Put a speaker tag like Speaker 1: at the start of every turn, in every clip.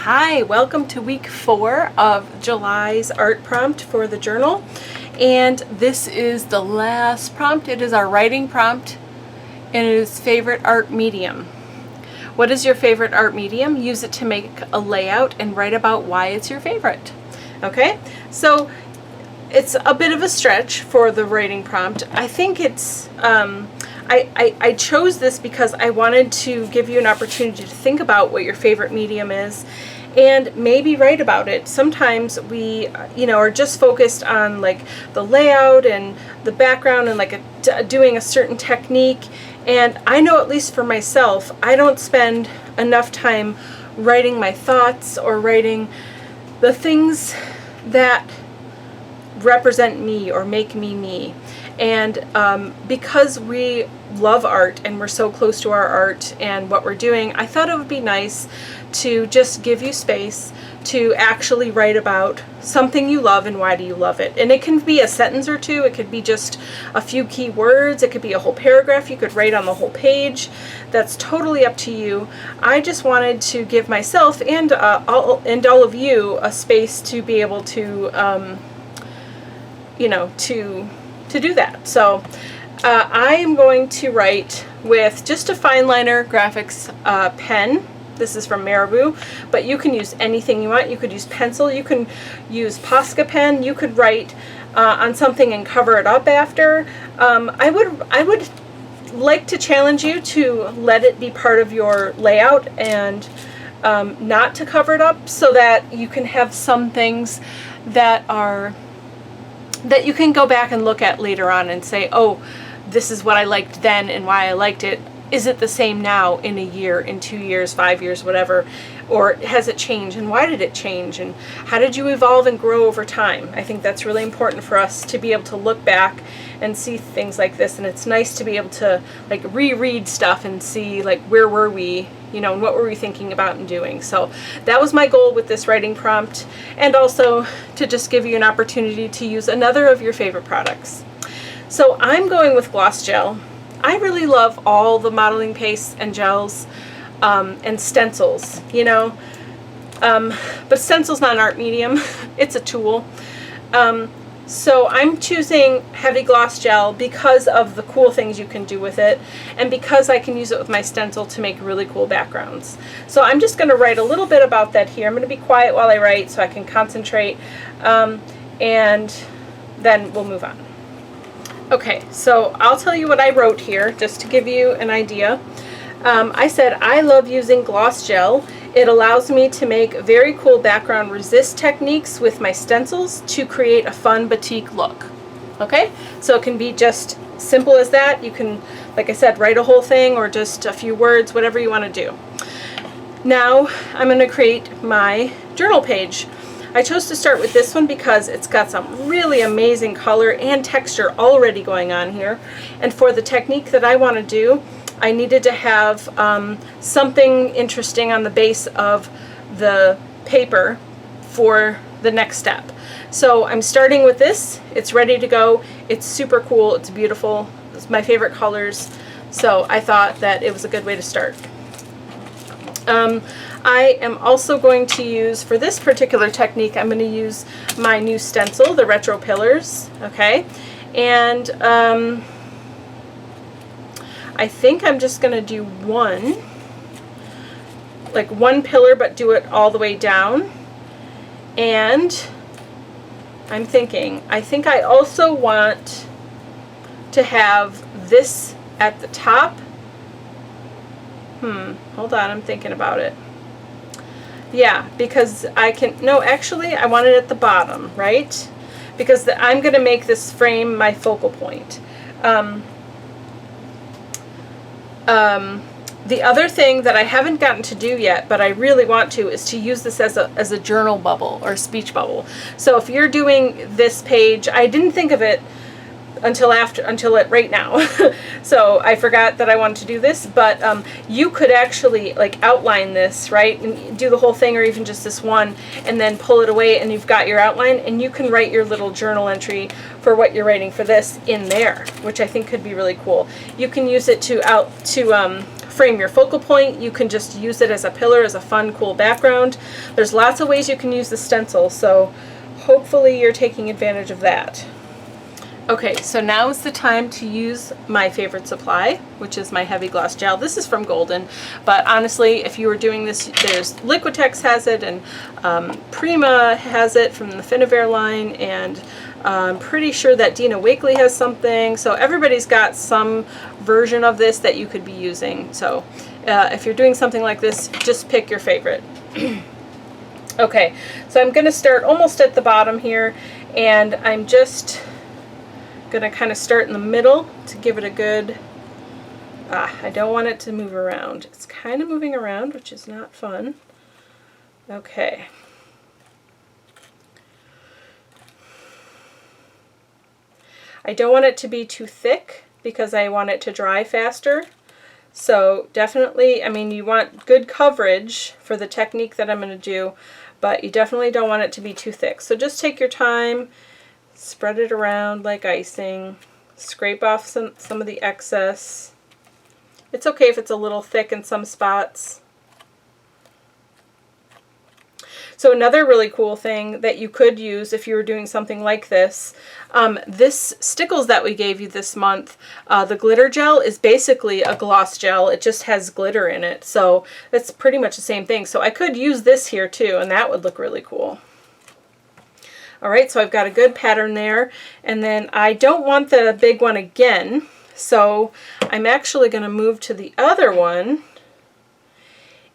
Speaker 1: Hi, welcome to week 4 of July's art prompt for the journal. And this is the last prompt. It is our writing prompt, and it is favorite art medium. What is your favorite art medium? Use it to make a layout and write about why it's your favorite. Okay, so it's a bit of a stretch for the writing prompt. I think it's, I chose this because I wanted to give you an opportunity to think about what your favorite medium is and maybe write about it. Sometimes we, are just focused on like the layout and the background and like doing a certain technique. And I know, at least for myself, I don't spend enough time writing my thoughts or writing the things that represent me or make me me. And because we love art and we're so close to our art and what we're doing, I thought it would be nice to just give you space to actually write about something you love and why do you love it. And it can be a sentence or two, it could be just a few key words, it could be a whole paragraph, you could write on the whole page. That's totally up to you. I just wanted to give myself and all of you a space to be able to to do that. So I am going to write with just a fine liner graphics pen. This is from Marabou, but you can use anything you want. You could use pencil, you can use Posca pen, you could write on something and cover it up after. I would like to challenge you to let it be part of your layout and not to cover it up, so that you can have some things that you can go back and look at later on and say, oh, this is what I liked then and why I liked it. Is it the same now in a year, in 2 years, 5 years, whatever? Or has it changed, and why did it change, and how did you evolve and grow over time? I think that's really important for us to be able to look back and see things like this, and it's nice to be able to like reread stuff and see like where were we, and what were we thinking about and doing. So that was my goal with this writing prompt, and also to just give you an opportunity to use another of your favorite products. So I'm going with gloss gel. I really love all the modeling pastes and gels and stencils, but stencil's not an art medium, it's a tool. So I'm choosing heavy gloss gel because of the cool things you can do with it, and because I can use it with my stencil to make really cool backgrounds. So I'm just going to write a little bit about that here. I'm going to be quiet while I write so I can concentrate, and then we'll move on. Okay, so I'll tell you what I wrote here just to give you an idea. I said, I love using gloss gel. It allows me to make very cool background resist techniques with my stencils to create a fun batik look. Okay, so it can be just simple as that. You can, like I said, write a whole thing or just a few words, whatever you want to do. Now I'm going to create my journal page. I chose to start with this one because it's got some really amazing color and texture already going on here. And for the technique that I want to do, I needed to have something interesting on the base of the paper for the next step. So I'm starting with this. It's ready to go. It's super cool. It's beautiful. It's my favorite colors. So I thought that it was a good way to start. I am also going to use, for this particular technique, I'm going to use my new stencil, the Retro Pillars, okay? And I think I'm just going to do one pillar, but do it all the way down. And I think I also want to have this at the top. Hold on, I'm thinking about it. Yeah, because actually I want it at the bottom, right? Because I'm going to make this frame my focal point. The other thing that I haven't gotten to do yet, but I really want to, is to use this as a journal bubble or a speech bubble. So if you're doing this page, I didn't think of it until right now. So I forgot that I wanted to do this, but you could actually like outline this, right, and do the whole thing, or even just this one, and then pull it away and you've got your outline, and you can write your little journal entry for what you're writing for this in there, which I think could be really cool. You can use it to frame your focal point. You can just use it as a pillar, as a fun, cool background. There's lots of ways you can use the stencil, so hopefully you're taking advantage of that. Okay, so now is the time to use my favorite supply, which is my heavy gloss gel. This is from Golden, but honestly, if you were doing this, there's Liquitex has it, and Prima has it from the Finavere line, and I'm pretty sure that Dina Wakley has something. So everybody's got some version of this that you could be using. So if you're doing something like this, just pick your favorite. Okay, so I'm going to start almost at the bottom here, and I'm just going to kind of start in the middle to give it a good, I don't want it to move around. It's kind of moving around, which is not fun. Okay. I don't want it to be too thick because I want it to dry faster. So definitely, I mean, you want good coverage for the technique that I'm going to do, but you definitely don't want it to be too thick. So just take your time, spread it around like icing, scrape off some of the excess. It's okay if it's a little thick in some spots. So another really cool thing that you could use if you were doing something like this, this Stickles that we gave you this month, the glitter gel is basically a gloss gel. It just has glitter in it. So that's pretty much the same thing. So I could use this here too, and that would look really cool. All right, so I've got a good pattern there. And then I don't want the big one again. So I'm actually going to move to the other one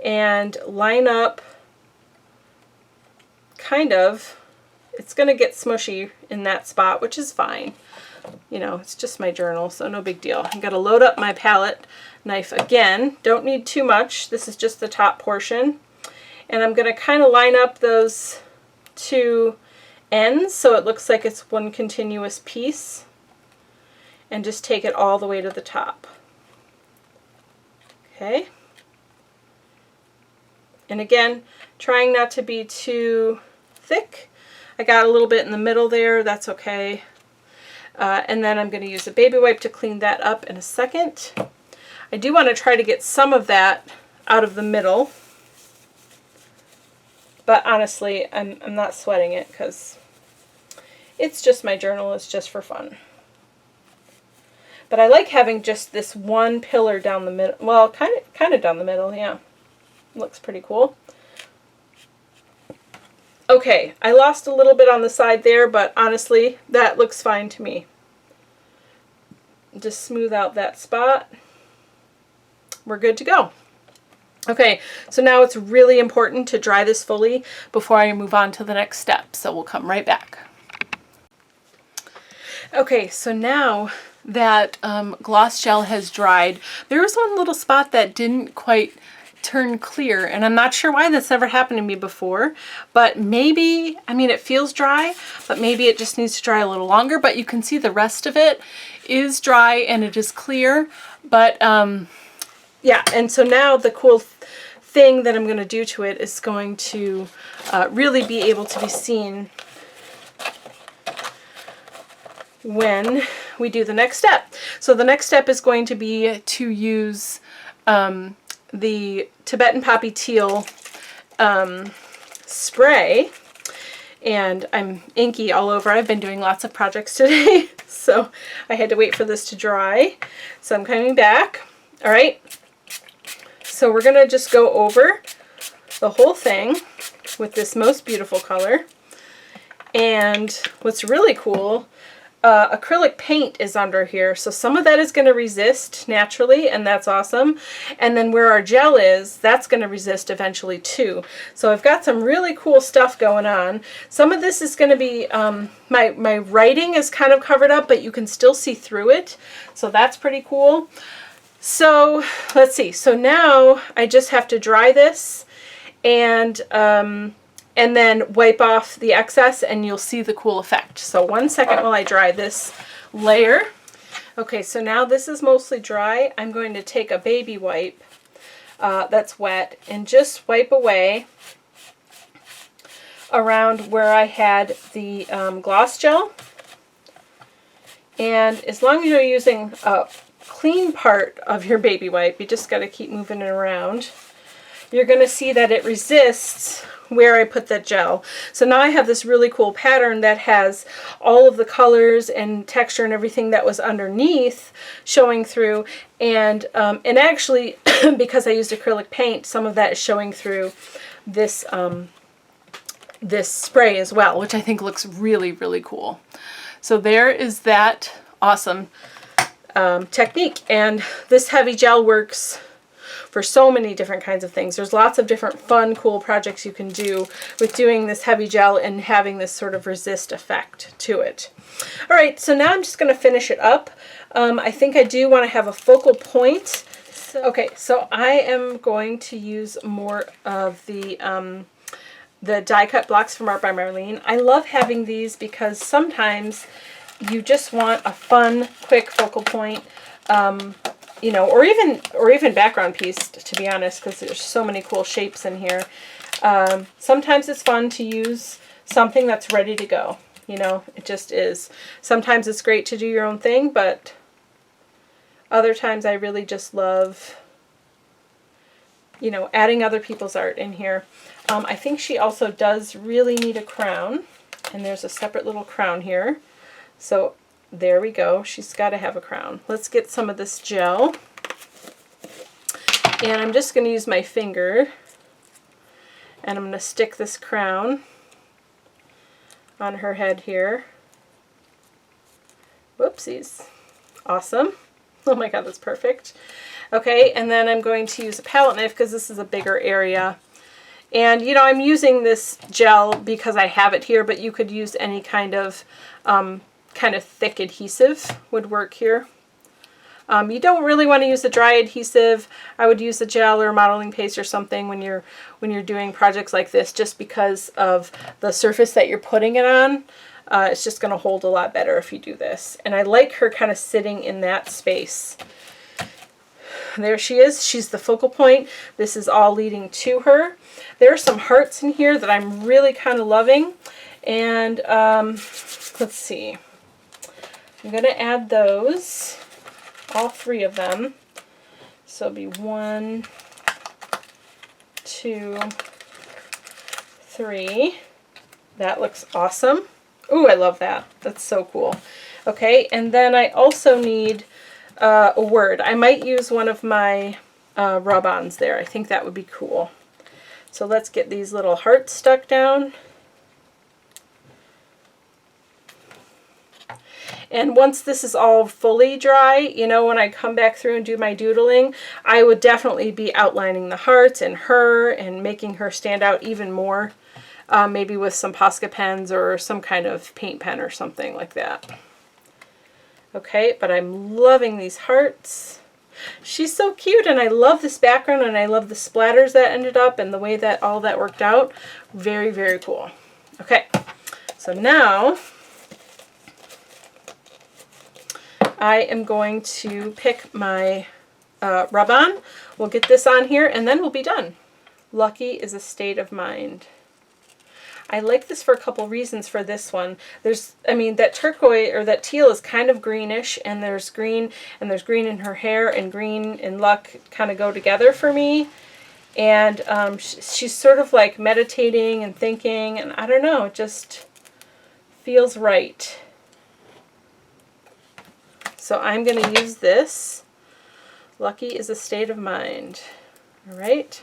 Speaker 1: and line up kind of, it's going to get smushy in that spot, which is fine. You know, it's just my journal, so no big deal. I'm going to load up my palette knife again. Don't need too much. This is just the top portion. And I'm going to kind of line up those two ends so it looks like it's one continuous piece. And just take it all the way to the top. Okay. And again, trying not to be too thick. I got a little bit in the middle there, that's okay. And then I'm going to use a baby wipe to clean that up in a second. I do want to try to get some of that out of the middle, but honestly, I'm not sweating it because it's just my journal, it's just for fun. But I like having just this one pillar down the middle, well, kind of down the middle, yeah. Looks pretty cool. Okay, I lost a little bit on the side there, but honestly, that looks fine to me. Just smooth out that spot. We're good to go. Okay, so now it's really important to dry this fully before I move on to the next step, so we'll come right back. Okay, so now that gloss gel has dried, there was one little spot that didn't quite turn clear, and I'm not sure why that's ever happened to me before, but maybe, I mean, it feels dry, but maybe it just needs to dry a little longer. But you can see the rest of it is dry and it is clear. But yeah, and so now the cool thing that I'm going to do to it is going to really be able to be seen when we do the next step. So the next step is going to be to use the Tibetan Poppy Teal spray, and I'm inky all over. I've been doing lots of projects today, so I had to wait for this to dry. So I'm coming back. All right, so we're gonna just go over the whole thing with this most beautiful color. And what's really cool, acrylic paint is under here, so some of that is going to resist naturally, and that's awesome. And then where our gel is, that's going to resist eventually too. So I've got some really cool stuff going on. Some of this is going to be, my writing is kind of covered up, but you can still see through it, so that's pretty cool. So let's see, so now I just have to dry this and then wipe off the excess, and you'll see the cool effect. So 1 second while I dry this layer. Okay, so now this is mostly dry. I'm going to take a baby wipe that's wet and just wipe away around where I had the gloss gel. And as long as you're using clean part of your baby wipe, you just got to keep moving it around, you're going to see that it resists where I put that gel. So now I have this really cool pattern that has all of the colors and texture and everything that was underneath showing through, and actually because I used acrylic paint, some of that is showing through this this spray as well, which I think looks really, really cool. So there is that awesome technique, and this heavy gel works for so many different kinds of things. There's lots of different fun, cool projects you can do with doing this heavy gel and having this sort of resist effect to it. All right, so now I'm just going to finish it up. I think I do want to have a focal point. Okay, so I am going to use more of the die cut blocks from Art by Marlene. I love having these because sometimes you just want a fun, quick focal point. You know, or even background piece, to be honest, because there's so many cool shapes in here. Sometimes it's fun to use something that's ready to go. You know, it just is. Sometimes it's great to do your own thing, but other times I really just love, you know, adding other people's art in here. I think she also does really need a crown, and there's a separate little crown here. So there we go. She's got to have a crown. Let's get some of this gel. And I'm just going to use my finger. And I'm going to stick this crown on her head here. Whoopsies. Awesome. Oh my god, that's perfect. Okay, and then I'm going to use a palette knife because this is a bigger area. And, you know, I'm using this gel because I have it here, but you could use any kind of thick adhesive would work here. You don't really want to use the dry adhesive. I would use the gel or modeling paste or something when you're doing projects like this, just because of the surface that you're putting it on. It's just going to hold a lot better if you do this. And I like her kind of sitting in that space. There she is. She's the focal point. This is all leading to her. There are some hearts in here that I'm really kind of loving. And let's see. I'm going to add those, all three of them. So it'll be 1, 2, 3. That looks awesome. Ooh, I love that. That's so cool. Okay, and then I also need a word. I might use one of my rub-ons there. I think that would be cool. So let's get these little hearts stuck down. And once this is all fully dry, you know, when I come back through and do my doodling, I would definitely be outlining the hearts and her and making her stand out even more. Maybe with some Posca pens or some kind of paint pen or something like that. Okay, but I'm loving these hearts. She's so cute, and I love this background, and I love the splatters that ended up and the way that all that worked out. Very, very cool. Okay, so now I am going to pick my rub-on. We'll get this on here, and then we'll be done. Lucky is a state of mind. I like this for a couple reasons for this one. I mean, that turquoise or that teal is kind of greenish, and there's green in her hair, and green and luck kind of go together for me. And she's sort of like meditating and thinking, and I don't know, it just feels right. So I'm going to use this. Lucky is a state of mind. All right.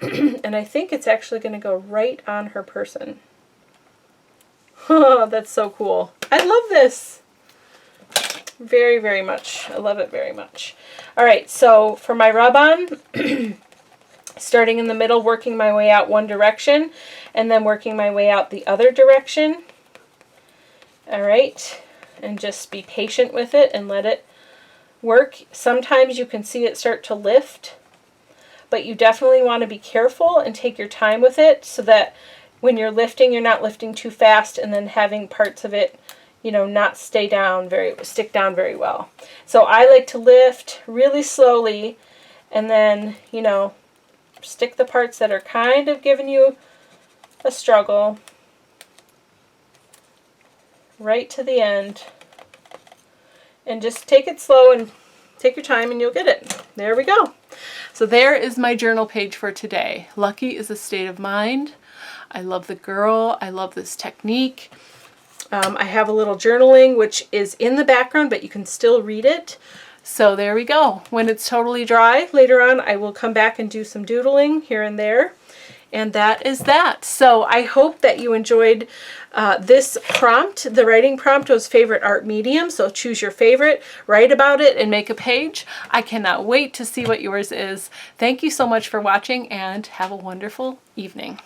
Speaker 1: And I think it's actually going to go right on her person. Oh, that's so cool. I love this. Very, very much. I love it very much. All right, so for my rub-on, starting in the middle, working my way out one direction, and then working my way out the other direction. All right, and just be patient with it and let it work. Sometimes you can see it start to lift, but you definitely want to be careful and take your time with it so that when you're lifting, you're not lifting too fast and then having parts of it, you know, not stick down very well. So I like to lift really slowly and then, you know, stick the parts that are kind of giving you a struggle right to the end. And just take it slow and take your time and you'll get it. There we go. So there is my journal page for today. Lucky is a state of mind. I love the girl. I love this technique. I have a little journaling which is in the background, but you can still read it. So there we go. When it's totally dry later on, I will come back and do some doodling here and there. And that is that. So I hope that you enjoyed this prompt. The writing prompt was favorite art medium. So choose your favorite, write about it, and make a page. I cannot wait to see what yours is. Thank you so much for watching and have a wonderful evening.